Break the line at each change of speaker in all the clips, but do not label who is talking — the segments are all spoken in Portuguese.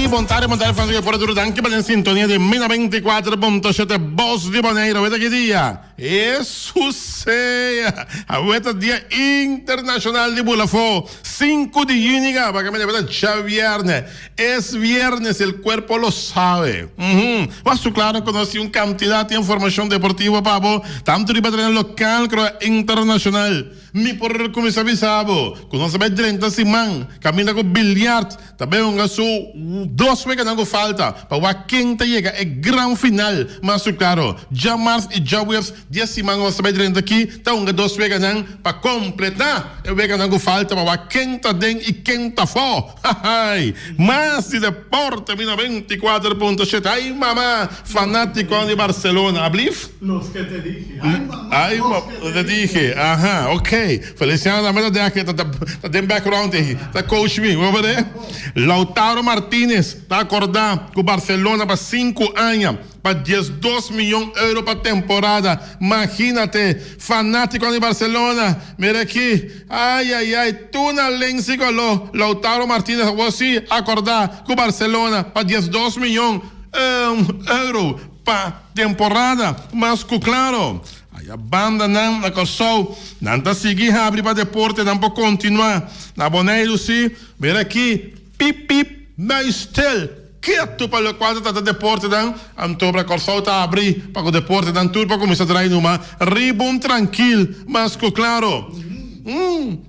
montare fans che pure durante anche per in sintonia di Mina 24.7 Boss di Bonaire. Avete che dia? E succeia! Avete dia internacional de Bulafo 5 de junio, para que me debata ya viernes. Es viernes, el cuerpo lo sabe. Mas claro, conocí un cantidad de información deportiva, papo, tanto de patria local como internacional. Mi por como se avisaba, conoce bem 30 simán, camina con bilhard, também su 2 meses não falta, para a quinta llega, é gran final, mas claro, já março e já webs, 10 simán você vai 30 aqui, então 2 meses não, para completar, é o não falta, para a quinta den e quinta fo, mas de deporte, mina 24.7, ai mamá, fanático de Barcelona, ablif?
Los que te dije.
Ai, te dije, ajá, ok. Feliciano da meta de aqui, tá dentro background aí, tá coach me, vamos ver? Lautaro Martínez tá acordado com o Barcelona para 5 anos, para 12 milhões de euros para temporada. Imagínate, fanático de Barcelona, mira aqui, ai, tu na lense colou, Lautaro Martínez, você acordar com o Barcelona para 12 milhões de euros para temporada, mas claro. A banda não acosou, não está seguindo a abrir para deporte, não pode continuar. Na Bonaire, sim, ver aqui, pip, na estel, quieto para o quadro da deporte, não, então para acosou está abrir para o deporte, não, tudo para começar a trair numa, ribom tranquilo, mas claro,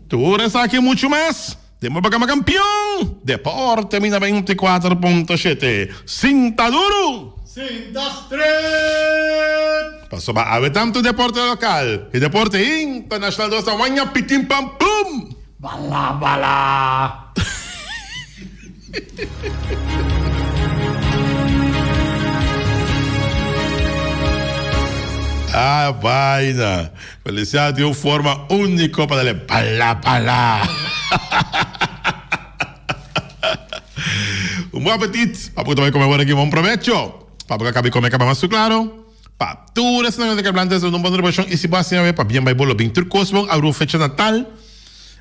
tu resta aqui muito mais. Temos para cá campeão, deporte, mina 24.7, cinta duro.
Cintas tres.
Passou para haver tanto deporte local e deporte internacional do tamanho pitim pam pum.
Bala.
Ah, vaina. Feliciano de uma forma única para ele bala. Bom apetite. Para também comer aqui, bom provecho. Para que acabe comer mais claro. Para tudo isso não é que plantas não vão repassar e se passa a ver para bem vai bolo bem turcos vão abrir fecha Natal.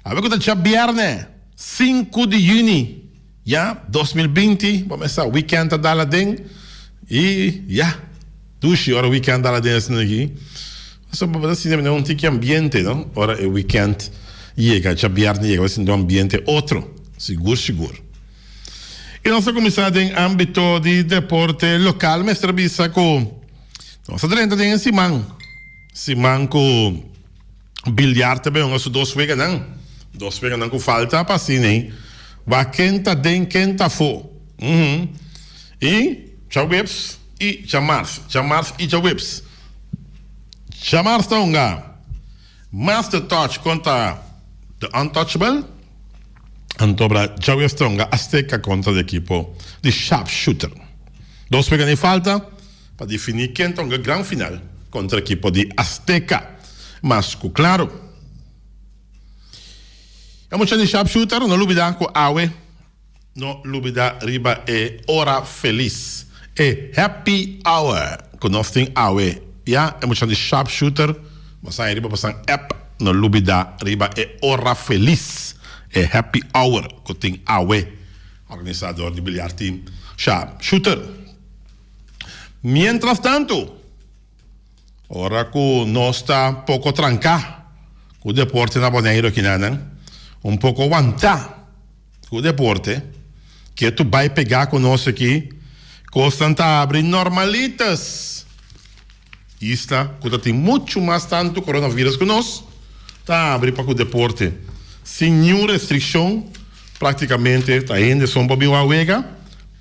A ver que tá viernes 5 de junho, já 2020, vamos começar o weekend da lá dentro e já 2 horas weekend da lá dentro aqui. Só para ver se não tem que ambiente, não? Ora o weekend chega, já viernes chega, vai ser um ambiente outro, seguro. E nós começamos em âmbito de deporte local, mestre Bisa com nossa trenta tem Simão com bilhar também, uns 2 meses não. 2 meses não com falta, para assim, né? Vai quenta fo. E já webs e já março e já webs. Já março tá Master Touch contra The Untouchable. Antobra já estronga Azteca contra o equipo de Sharpshooter. 2 meses de falta para definir quem tem a grande final contra o equipo de Azteca. Mas, claro, é muito de Sharpshooter, não olvidar com Awe, não olvidar riba é hora feliz, é happy hour, que nós temos Awe, é muito de Sharpshooter, mas aí riba passando app, não olvidar riba é hora feliz. É happy hour que tem Awe, organizador de bilhar team Sharpshooter. Mientras tanto, ora que nós está pouco trancar com o deporte na Bonaire aqui, um pouco aguentar com o deporte, que tu vai pegar conosco aqui, constante abrir normalitas. Isto, que tem muito mais tanto coronavírus que nós, está abrindo para o deporte. Sem nenhuma restrição, praticamente está indo só um pouquinho a wega,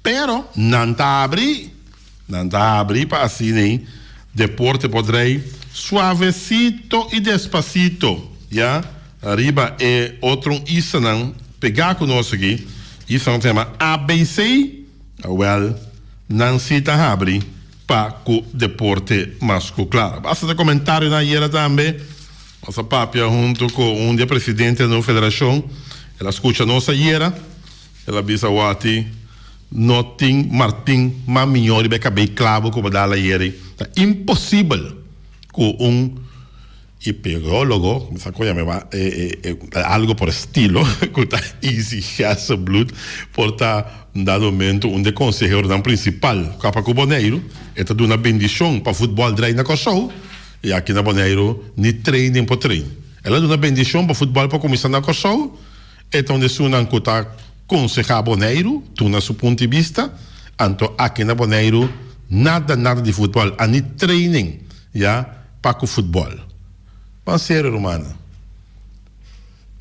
pero não está a abrir para assim, né? Deporte poderei suavecito e despacito, já? Arriba é outro isso não, pegar conosco aqui, isso é um tema ABC, well, não se está abrir para o deporte masculino, claro. Basta de comentário na iera também. Nossa papia junto com um dia presidente da federação, ela escuta nossa iera, ela bisa wati notin Martin Mamiori beca bem clavo como dá la iera. Tá impossível com epidemiólogo, me sacou já me va algo por estilo, que tá easy has blood, porta em dado momento, um de consejero dan principal, capa com o Boneiro, está dando uma bendição para futebol drain na Kosovo, e aqui na Boneiro, ni training por treino. Ela dá uma bendição para futebol para começar na Kosovo, então de sunan que está consejar Boneiro, tu na seu ponto de vista, então aqui na Boneiro, nada de futebol, ani training, já, para o futebol. Mas sério, Romana,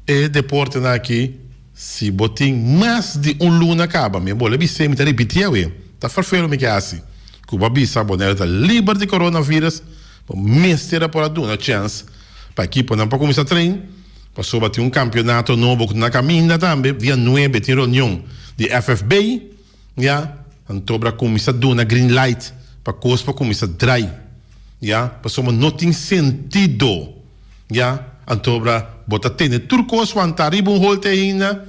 e deporte na aqui, se botem mais de luna acaba, me bola bisse me repetir tá farfelo me que assim. Cuba bisa Boneiro tá livre de coronavírus, mestre por uma chance para equipe não para começar a treinar, para só bater campeonato novo na caminha também, dia 9 tem reunião de FFB, já, então para começar a dar uma green light para começar a dry, já, para só não tem sentido, já, então para botar tênis turcos quando riba holte ainda,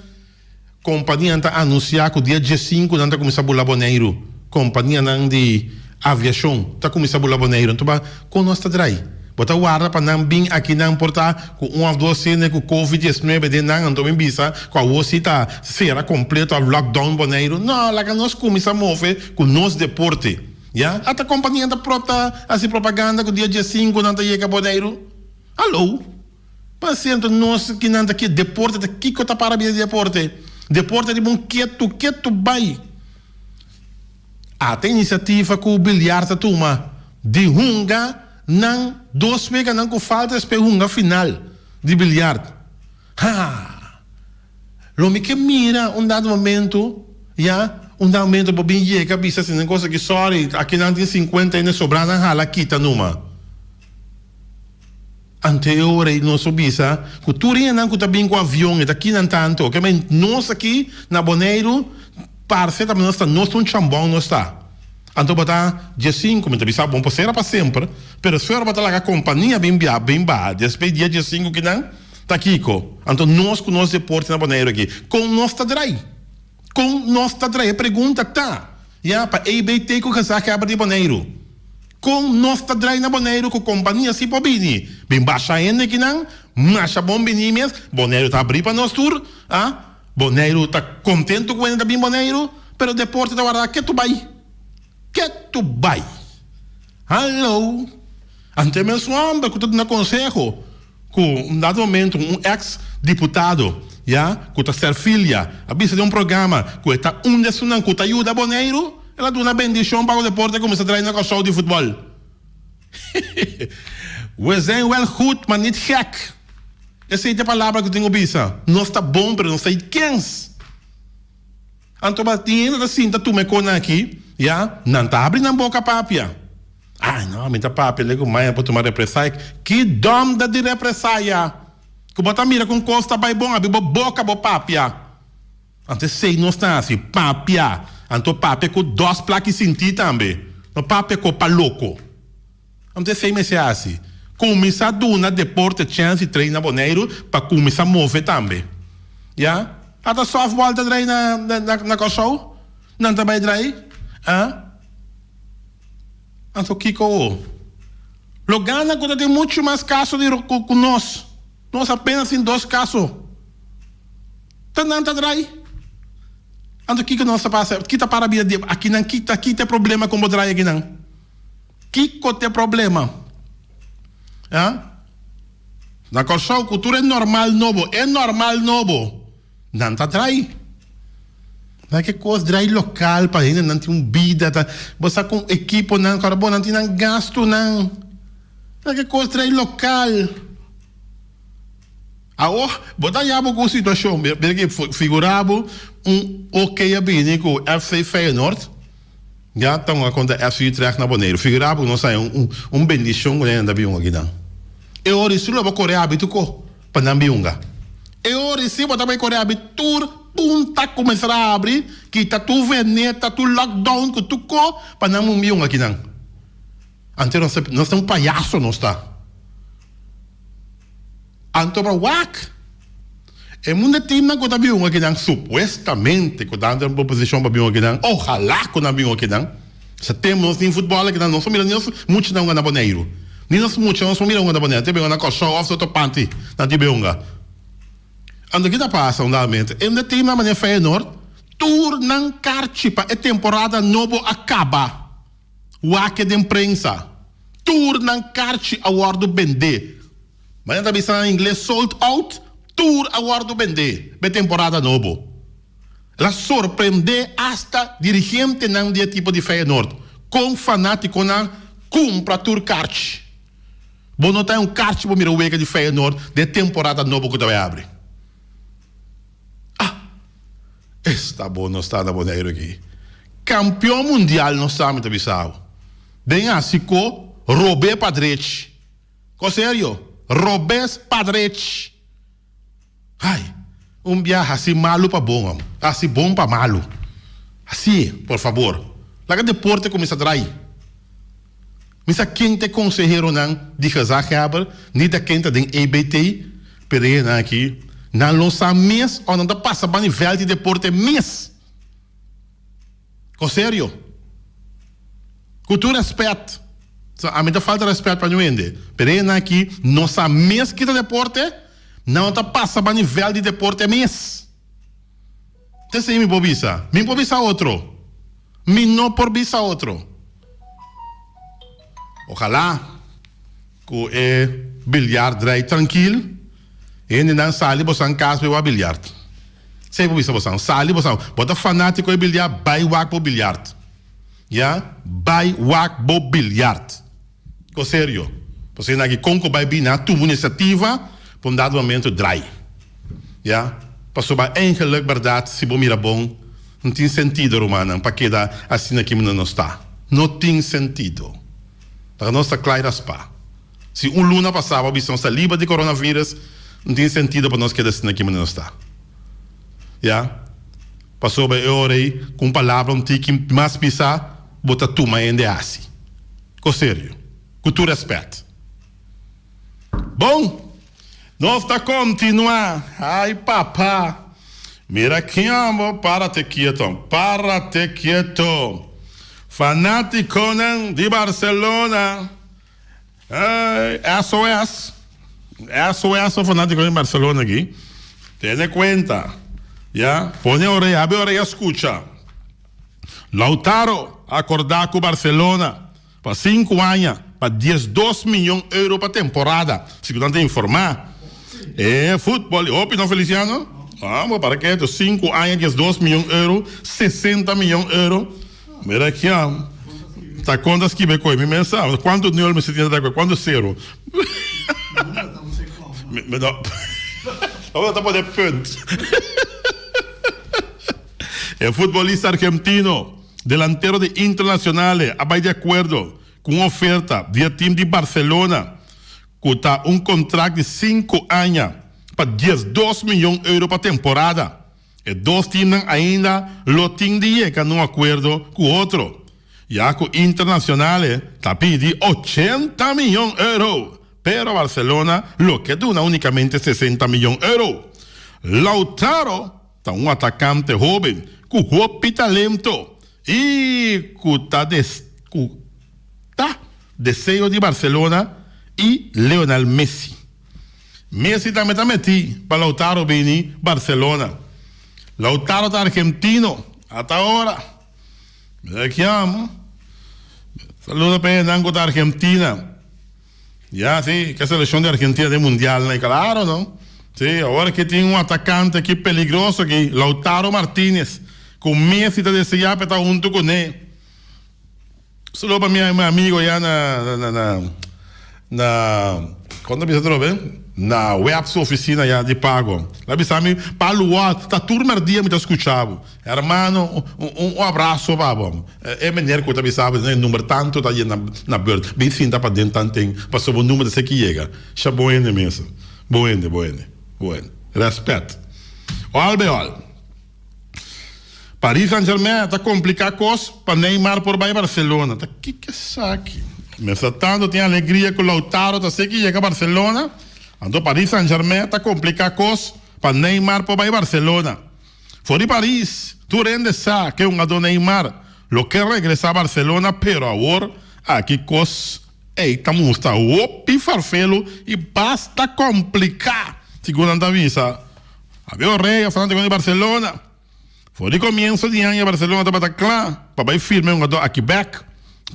companhia anta anunciar que o dia 5 não está começando a bular Boneiro, companhia não de aviação está começando a bular Boneiro, então para com nós está dry, botar guarda para não vir aqui não importar com 1 ou 2 cenas com Covid-19 de não, então bem bisa com a osso está será completo a lockdown Boneiro, não, lá que nós começamos a mover com nosso deporte, já, até a companhia está pronta a se propaganda que o dia 5 não está chegando Boneiro, alô? Paciente, nós que não aqui deporte, aqui que está para de deporte. Deporte de bom quieto vai. Até iniciativa que o bilhar está toma. De hunga, não, 2 meses não que falta para hunga final de bilhar. Lo me que mira dado momento, já, dado momento para bem chega, bisa assim, coisa que sorry, aqui não tem 50 ainda sobrando, hala, quita numa. Anterior e não subisa, que tu não que tá bem com o avião e daqui não tanto, que mas nós aqui na Boneiro, parceiro também nós está, nós um chambão nós está. Então botar dia 5, me tá bom para sempre, pero se for botar lá a companhia bem bá, depois dia 5 que não, tá aqui co. Então nós com nós deporte na Boneiro aqui, com nós tá drai, pergunta tá, já para EBT com o que abre de Boneiro. Com nós tá drai na Boneiro com companhia se pobini bem baixa ainda que não mas bom bem mesmo Boneiro tá abrir para nós tour Boneiro tá contente com ainda bem Boneiro pero deporte tá guardar que tu vai alô ante mesmo amba que tu na consejo com dado momento ex-deputado já que tá ser filha a bisa de programa que tá desses não que tá ajuda Boneiro. Ela dá uma bendição para o deporte começar a treinar com o show de futebol. We zijn wel goed, maar niet gek. Essa é a palavra que eu tenho bisa. Não está bom, mas não está quens. Então, batendo assim, tá tu me cona aqui, já? Não tá abrindo a boca papia. Não, mas tá papia, lego mais para tomar represália. Que dom da de represália. Que bota mira com costa vai bom, abre boca, bo papia. Então, sei, não está assim, papia. Então, papo é com 2 placas sentir também. O papo é com o louco. Então, sei me se assim. Começar a dar deporte, chance, treino Boneiro, para começar a mover também. Já? Até softball tá treina na Kosovo? Não também trai? Então, Kiko, Logana quando tem muito mais casos com nós. Nós apenas em 2 casos. Então, não tá trai? Então, o que nós passa? Que tá para aqui não, aqui tem problema com o Bodrai aqui não. Que tem problema? Na Kosovo, cultura é normal novo. Não tá trai. Não é que coisa trai local para ainda não tem vida, tá? Você com equipe não, carbono não tem gasto não. Não é que coisa trai local. Botar já com a situação, porque figurava ok bem com o FC Feyenoord, já estão a conta FC Utrecht na Boneiro. Figurava não sai bendição que ainda bem aqui não. Eu ora se lo Coreia habituco para não biunga. Eu ora se botar para Coreia habitur punta começar a abrir, que tá tu veneta, tu lockdown que tu co para não biunga aqui não. Antes nós estamos palhaço não está. Anto para WAC. É muito time na conta biunga aqui não, supuestamente que dá uma posição para biunga aqui não. Ojalá que não biunga aqui não. Se temos em futebol aqui não, nós somos mirando muitos não na Boneiro. Nem nós muitos não somos mirando na Boneiro. Tem biunga na Kosovo, off to panty na biunga. Ando que tá passa normalmente. É um time na maneira Feyenoord. tour não carchipa, a temporada novo acaba. Wake de imprensa. Tour não carchi awardo bende. Mas ainda bisa em inglês sold out, tour awardo bende. A temporada novo. Ela surpreende hasta dirigente não de tipo de Feyenoord. Com fanático não compra tour carchi. Bom, não tem carchi para mirar o de Feyenoord de temporada novo que vai abrir. Está bom, não está na boneira aqui. Campeão mundial não está muito avisado. Bem assim, Robé Padrete. Com sério? Robé Padrete. Ai, viagem assim malo para bom, assim bom para malo. Assim, por favor. Lá que deporte começa a trair. Misa quem consejero não de Hazahaber, nem da quem tem EBT, peraí, aqui. Não lança mês ou não passa para nível de deporte mês. Com sério? Com todo respeito. A mim falta respeito para ninguém. Peraí, aqui, não sa mês que de deporte, não passa para nível de deporte mês. Então, se me pobisa, outro. Me não pobisa outro. Ojalá que o bilhar drai tranquilo. E não sali você em casa para o bilhar. Sei por isso você sali você. Bota fanático e bilhar, vai wak para o bilhar. Já, vai wak para o bilhar. Com sério. Você não aqui conco vai vir na tua iniciativa, para um dado momento drai. Já, passou para eigenlijk verdade se bom mira bom, não tem sentido romana, para que dá assim aqui não está. Não tem sentido. Para nós está claro spa. Se luna passava, visão está livre de coronavírus, não tem sentido para nós que assim aqui não está. Já? Passou para eu aí com palavra que mais pisar, bota tu mais ainda assim. Com sério. Com tu respeito. Bom, nós está continuar. Ai, papá. Mira aqui, amor, para-te quieto. Fanático de Barcelona. SOS fanático de Barcelona aquí. Tiene cuenta. Ya. Pone oreja, abre oreja, escucha. Lautaro acordar con Barcelona para 5 años, para 12 milhões de euros para temporada. Se não te informar. Fútbol. Opinião, Feliciano? Vamos, para que? 5 anos, 12 milhões de euros, 60 milhões de euros. Mira aqui, tá quantas que me coi? Me mensagem. Quanto dinheiro me se tinha da quanto zero? Me dá. Vamos dar para pontos. É futebolista argentino, delantero de Internacional, vai de acordo com oferta de time de Barcelona, que tá contrato de 5 anos para 12 milhões de euros para temporada. E 2 times ainda lo tem de llegar num acordo com o outro. Já que o Internacional está pedindo 80 milhões de euros. Pero Barcelona lo que dona unicamente 60 milhões de euros. Lautaro está atacante jovem com roupa e talento. E que tá desejo de Barcelona e Lionel Messi. Messi também está metido para Lautaro venir Barcelona. Lautaro está argentino hasta ahora. Me llamo. Saludos para Nango da Argentina. Ya, sí, que a seleção de Argentina de mundial, né? Claro, não? Sí, agora que tem atacante aqui peligroso aqui, Lautaro Martínez, com Messi está desejando para estar junto com ele. Saludos para meu amigo já quando você trouxe? Na web sua oficina já de pago. Lá bisami paluá, tá turma dia me tá escutando. Hermano, abraço para bom. É maneira que tá bisami, né, número tanto tá aí na beurt. Bem sim tá para dentro tanto tem, passou o número desse que chega. Já boende mesmo. Boende. Respeito. Albeol. Paris Saint-Germain tá complicar coisa para Neymar por Barcelona. Tá que saque. Mas tanto tem alegria com o Lautaro, tá sei que chega a Barcelona. Andou Paris Saint-Germain, tá complicar coisa para Neymar para Barcelona. Fora de Paris, tu rende sa que um ador Neymar lo quer regressar a Barcelona, pero agora aqui coisa eita musta opi farfelo e basta complicar. Segundo a visa, havia o rei falando de Barcelona. Fue de comienzo de año Barcelona estaba claro, para ir firme un gato a Quebec.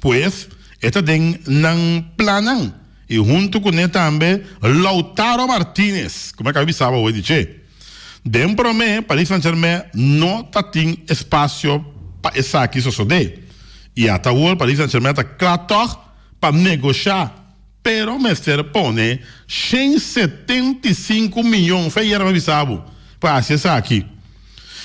Pues, esta den nan planan. Y junto con él también, Lautaro Martínez, como acabé de saber hoy, dice. Den promé, Paris Saint-Germain no tem espaço para essa aqui suceder. E até hoje, Paris Saint-Germain está claro para negociar. Pero o Mestre pone 175 milhões, foi era mais sabe, para acessar aqui.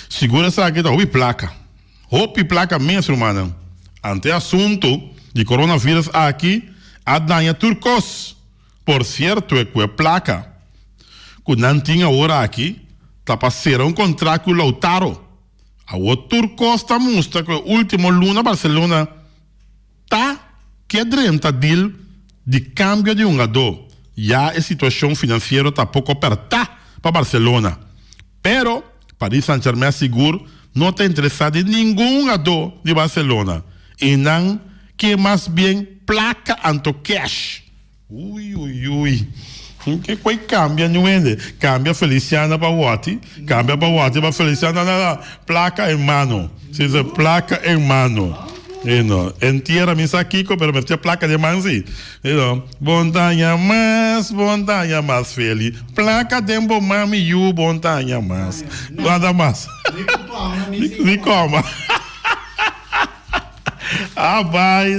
Segura essa aqui, tá roupa placa mesmo, mano. Ante assunto de coronavírus aqui, a danha turcos. Por certo, é que é placa. Que não tinha hora aqui, tá para ser um contrato com o Lautaro. A o turcos está mostra que o último luna Barcelona tá querendo deal de câmbio de um jogador. Já a situação financeira está pouco apertada para Barcelona. Pero Paris Saint-Germain seguro não está interessado em nenhum jogador de Barcelona. E não que mais bem placa anto cash. Ui. Que coisa cambia, não é? Cambia Feliciana para Wati, cambia para Wati para Feliciana, não. Placa hermano. Se diz placa hermano. Entierra mi saquico, pero metia placa de manzi. Montanha mais, feliz. Placa de mami, you, montanha mais. Nada mais. Ni coma. Ah, vai.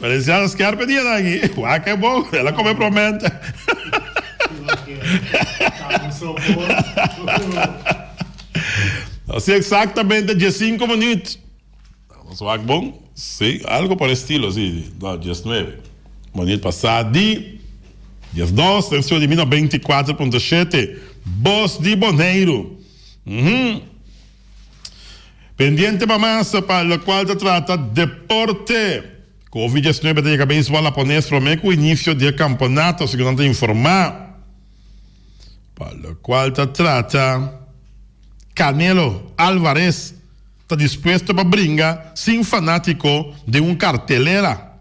Parecia as que eram pedidas aqui. Uau, que bom. Ela come promete. Assim, exatamente 15 minutos. Swag bom? Sim, algo por estilo, assim. 19. Minutos passado de 12, terceiro de 24.7. Bos de Boneiro. Pendiente para más, para lo cual se trata deporte. Covid-19 de béisbol japonés promete o início do campeonato, segundo informar. Para lo cual se trata Canelo Álvarez está dispuesto para brincar sem fanático de cartelera.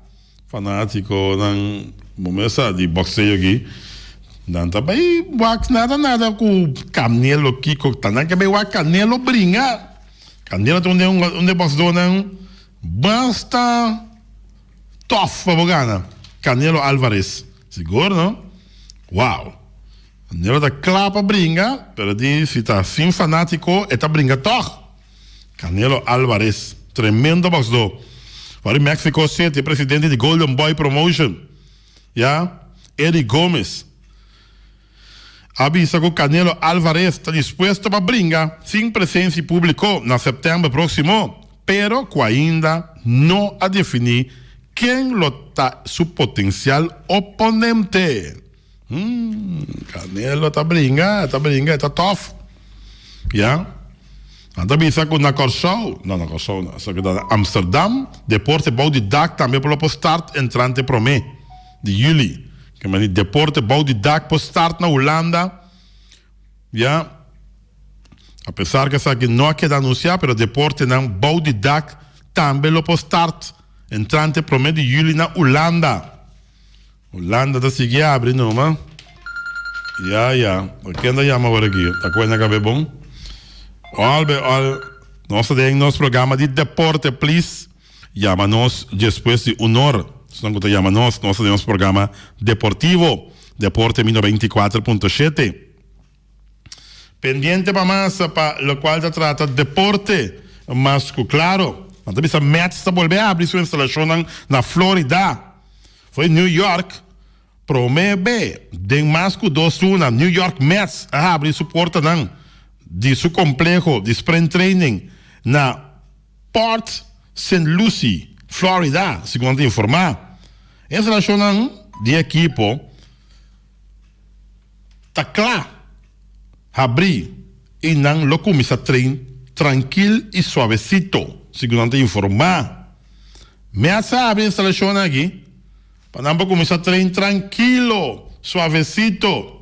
Fanático de boxeo aqui. Não tá bem, nada com Canelo Kiko, tá nada que bem o Canelo brincar. Canelo tem um boxeador basta tough para ganhar. Canelo Álvarez. Seguro, não? Uau. Canelo tá claro para brincar, pero se tá sem fanático, está brincando tough. Canelo Álvarez, tremendo boxeador. Para México City, presidente de Golden Boy Promotion. Eddie Gómez. Avisa que Canelo Álvarez está dispuesto para brincar sem presença pública no setembro próximo, pero que ainda não a definir quem está seu potencial oponente. Canelo está brincando, está tough. Avisa que na Corsou, só que na Amsterdam, deporte Boudidac também para o start entrante promê de julho. Que mas deporte Boudidac para start na Holanda, apesar que essa aqui não queda anunciar, pero deporte na Boudidac também lo para start entrante promê de julho na Holanda. Holanda está seguindo abrindo, não? Quem ainda chama agora aqui? Tá com a cabeça bom? Nós temos nosso programa de deporte, please. Chama-nos depois de honor. Senão que chama-nos, nós temos programa deportivo, Deporte 24.7. Pendiente para mais, para o qual se trata deporte, mas claro, a Mets está voltando a abrir sua instalação na Flórida. Foi New York, promete, de mais que 2-1, New York Mets a abrir sua porta de seu complexo de sprint training na Port St. Lucie, Flórida, segundo informar. Essa relação de equipo está claro abrir e não lo começa a treinar tranquilo e suavecito, segundo informar. Me sabe a instalação aqui para não começar a treinar tranquilo, suavecito.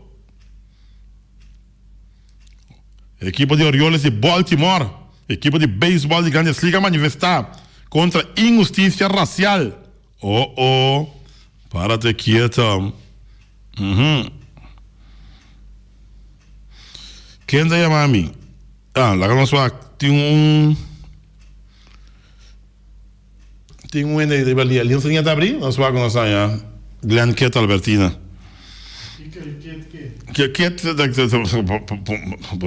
Equipo de Orioles de Baltimore, equipo de beisebol de Grandes Ligas manifestar contra injustiça racial. Párate quieto. ¿Quién te llama a mí? La conozco tem um de ali, ali não de abrir, nós vamos começar já. Glenn Kiet Albertina. Kiet,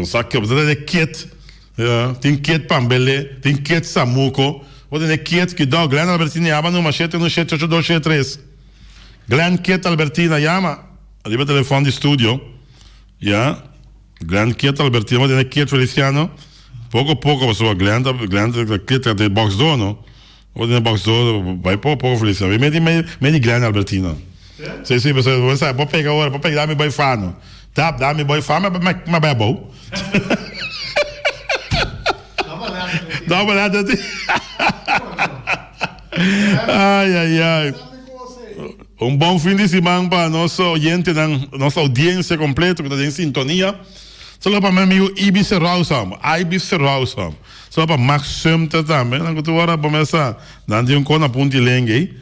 sabe que é Kiet, tem Kiet Pambele, tem Kiet Samuco, ou tem Kiet que dá Glenn Albertina, chama no machete no 78273. Glenn Kiet Albertina, chama, ali o telefone de estúdio, já. Glenn Kiet Albertina, ou tem Kiet Feliciano, pouco a pouco você Glenn Kiet de box dono. Ou de box dono, vai pouco Feliciano, me Glenn Albertina. Sim, você sabe, pode pegar agora, pode pegar meu boifano. Tá, dá meu boifano, mas é bom. Dá uma olhada. Ai. Um bom fim de semana para nosso oyente, nossa audiência completa, que está em sintonia. Só para meu amigo Ibis Rausam. Só para Max Sumter também. Agora começa dando um cona puntilengue.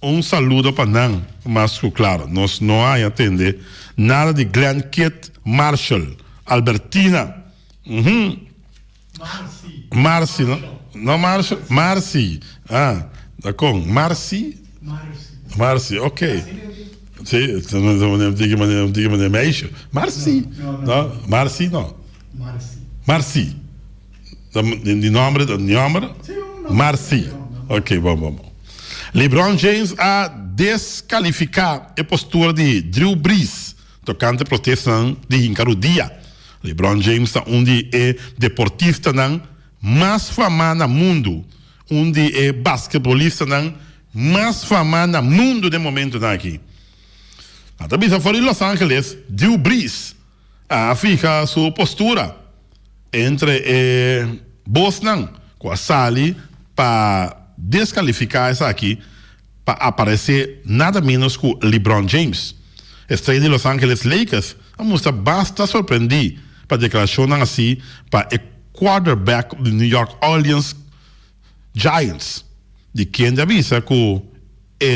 Um saludo para Nan, mas claro, nós não há atender nada de Glenn Kiet Marshall, Albertina. Marcy, não Marshall? Marcy. Tá com Marcy, ok. Sim, não diga meio. Marcy. Não, Marcy não. Marcy. De nome? Marcy. Ok, bom. LeBron James a descalificar a postura de Drew Brees tocante proteção de Incarudia. LeBron James é deportista mais famoso no mundo, é basquetebolista mais famoso no mundo de momento aqui. Também se for em Los Angeles, Drew Brees fica sua postura entre Boston com a Sally para descalificar essa aqui para aparecer nada menos que o LeBron James. Estrela de Los Angeles Lakers, a moça basta surpreender para a declaração assim para o quarterback do New York Orleans Giants, de quem avisa que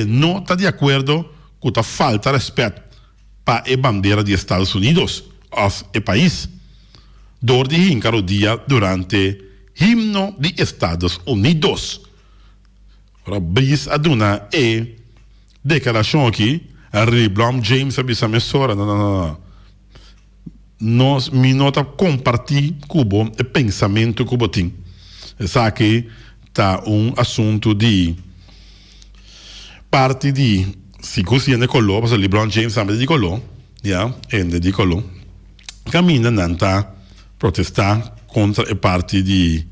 não está de acordo com a falta de respeito para a bandeira dos Estados Unidos, o país, de hincar o dia durante himno de Estados Unidos. Ora, Brees aduna declaração aqui, a LeBron James avisa mesora, não. Nós me nota compartilhar cubo o pensamento cubo tem. Essa aqui tá assunto de parte de se cozinha color, porque LeBron James também de color, de color. Caminha nanta protestar contra a parte de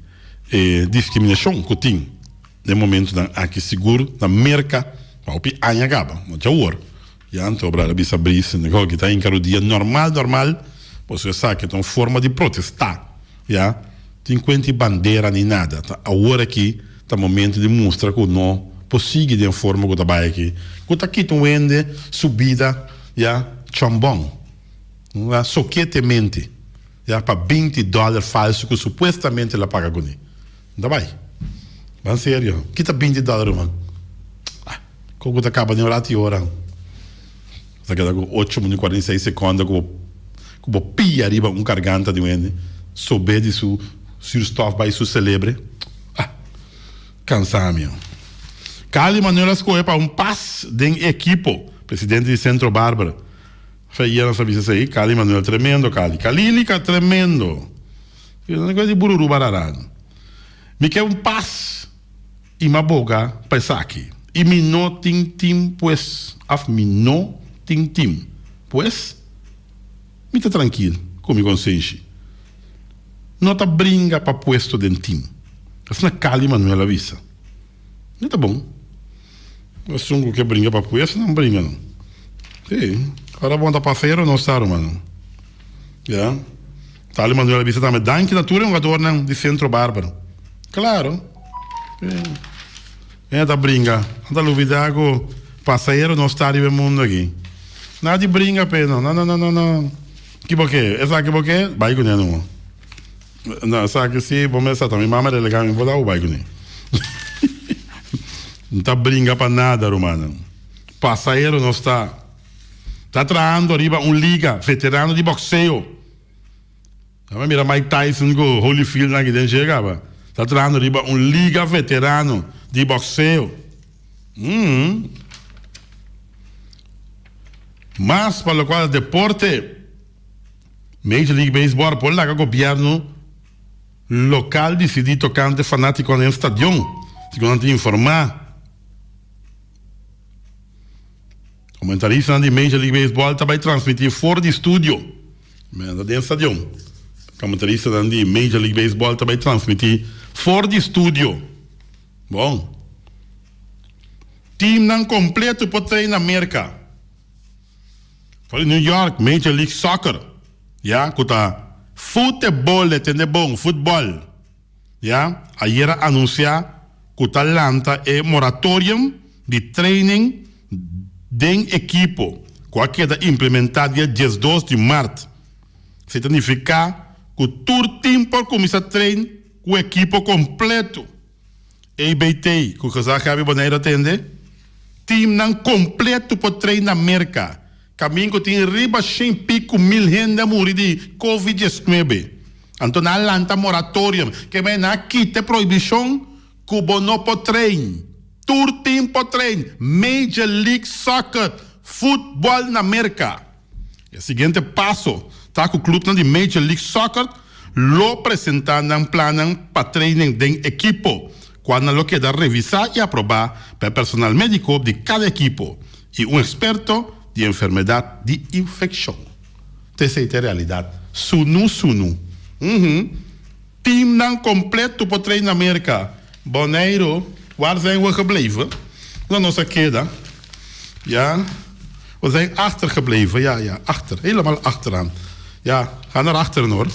discriminação que tem. De momento aqui seguro na merca para o anha gaba não já ouro já então obrar bisa Brees nego que está em cada dia normal você sabe que é uma forma de protestar tem quanto bandeira nem nada a hora aqui tá momento de mostrar que não possível de forma que tá vai aqui que tá aqui tu vende subida chambon soquetemente para $20 falso que supostamente ela paga com ele tá vai. Mas sério, que tá $20, mano? Como tá acaba de orar hora? Tá com 8 minutos e 46 segundos com pia arriba garganta de um soube de seu stoff vai su celebre. Cansado. Cali Manuel escolheu para passe de equipo, presidente de Centro Bárbara. Feia não sabia isso aí, Cali Manuel tremendo, Calílica tremendo. Eu não gosto de bururu bararado. Me quer passe. E uma boga para aqui. E me não tim, pues. Me não tim. Pues, me tá tranquilo, com minha consciência. Não tá brinca para puesto de tim. Essa na Cali Manuel avisa. Não tá bom. O assunto que brinca para puesto, não brinca, não. Sim. Agora bom tá passeiro, não está, mano. Cali Manuel avisa também. Danke natura um adorno de Centro Bárbaro. Claro. Tá brinca. Anda duvidar que o passageiro não está no mundo aqui. Nada de brinca, pena. Não. Que boquê? Essa que boquê? Vai com ele, não. Sabe que se vamos pensar também, mamãe é legal, me vou dar o vai com ele. Não tá brinca para nada, romano. Passageiro não está. Tá traindo arriba liga veterano de boxeo. Mas mira Mike Tyson com Holyfield na que den chegava. Está trazendo riba liga veterano de boxeo. Mas para o qual deporte, Major League Baseball, por lá que o governo local decidiu tocar de fanático no estádio, segundo informar. O comentarista de Major League Baseball também transmitir fora de estúdio, mas dentro do estádio. O comentarista de Major League Baseball também transmitir fora de estúdio. Bom. Time não completo para treinar na América. Para New York, Major League Soccer. Ja, kuta futebol é bom, futebol. Ja, ayer anunciar que Atlanta é moratorium de training de equipo, que queda implementado dia 12 de março. Significa que todo tempo começa a treinar com o equipo completo. EBT, que o casal cabe boneiro atende, time não completo para treinar na América. Caminho que tem riba 100 pico mil gente morrer de Covid-19. Então, na Atlanta moratório, que vem na quita proibição, que o não pode treinar. Todo tempo treino. Major League Soccer, futebol na América. O seguinte passo, tá com o clube de Major League Soccer, lo apresentar um plano para treinar de equipo. Quando lo queda revisar e aprovar pelo personal médico de cada equipo e experto de enfermedade de infecção. Essa é a realidade. Sunu. Team não completo para treinar na América. Boneiro, waar zijn we gebleven? Dan onze queda. Ja, we zijn achtergebleven. Ja, achter. Helemaal achteraan. Ja, ga naar achteren hoor.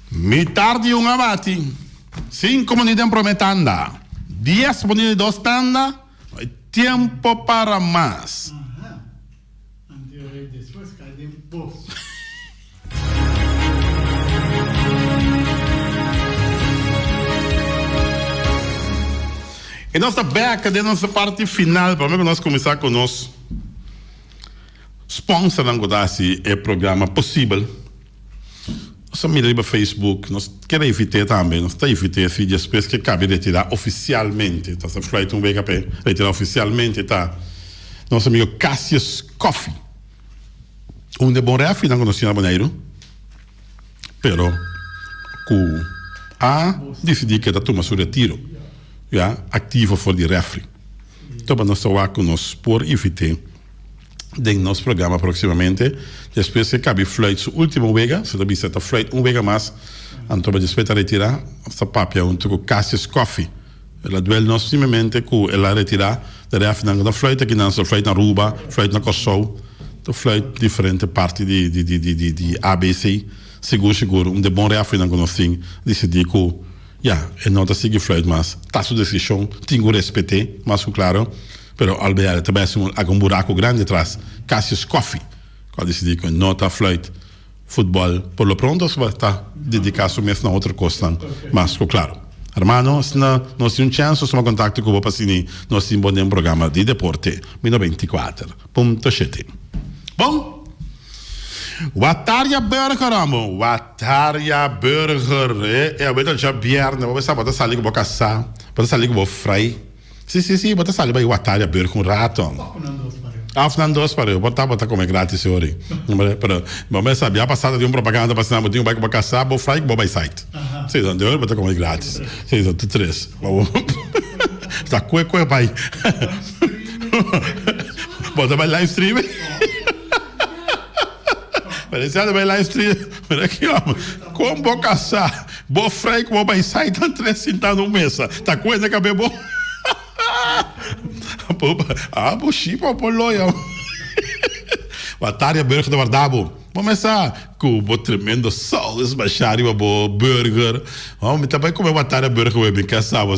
Mi tardi un avati. 5 minutos prometando, 10 minutos tanda, hay tiempo para más.
Ajá. Antes y después cae de voz.
E nós estamos back de nossa parte final, para que nós começar com nós. Sponsor desse é programa possível. Nós miramos no Facebook, nós queremos evitar também, nós estamos evitando se depois que cabe retirar oficialmente, tá? Se flight week para retirar oficialmente, tá? Nosso amigo Cassius Coffee. De bom refri, não conhecia boneiro, pero que decidi que da turma seu retiro, já, ativo for de refri. Então, nós estamos com nós por evitar de nosso programa proximamente. Depois que cabe flight último vega, se deve ser flight vega mais, então depois de retirar essa papia junto com Cassius Coffee. Ela duel nós simplesmente com ela retirar da ref na flight aqui na flight na Aruba, flight na Kosovo, da flight diferente parte de ABC, seguro, de bom ref na conosting, decidi que é nota seguir flight mas tá sua decisão, tenho respeito, mas claro. Pero albergue também é um buraco grande atrás. Cassius Coffee. Quando decidi que nota flight, futebol, por lo pronto, vai estar dedicado mesmo na outra coisa. Mas, claro, hermano, se nós temos chance, se contato com o Passini, nós temos um programa de deporte, 24.7. Bom? Wataria Burger, amo. Wataria Burger. É a verdade, já viernes, vou pensar, bota salir com o caçar, bota salir com o fry. Sim, bota salir para o Wataria Burger com rato. Fernando para bota como é grátis hoje. Mas sabe, a passada de propaganda passando botinho vai para caçar, vou fry com o site. Sim, onde eu bota como é grátis. Sim, três. Tá coe pai. Bota vai live stream. Parece que vai live stream. Mas aqui, ó, como vou caçar, vou fry com o site, tá três sentados no mesa. Tá coisa que é bom. Chipa por loja. Wataria Burger de Vardabo. Vamos começar com o tremendo sol, esbachar e o burger. Vamos também comer Wataria Burger, bem que sabe,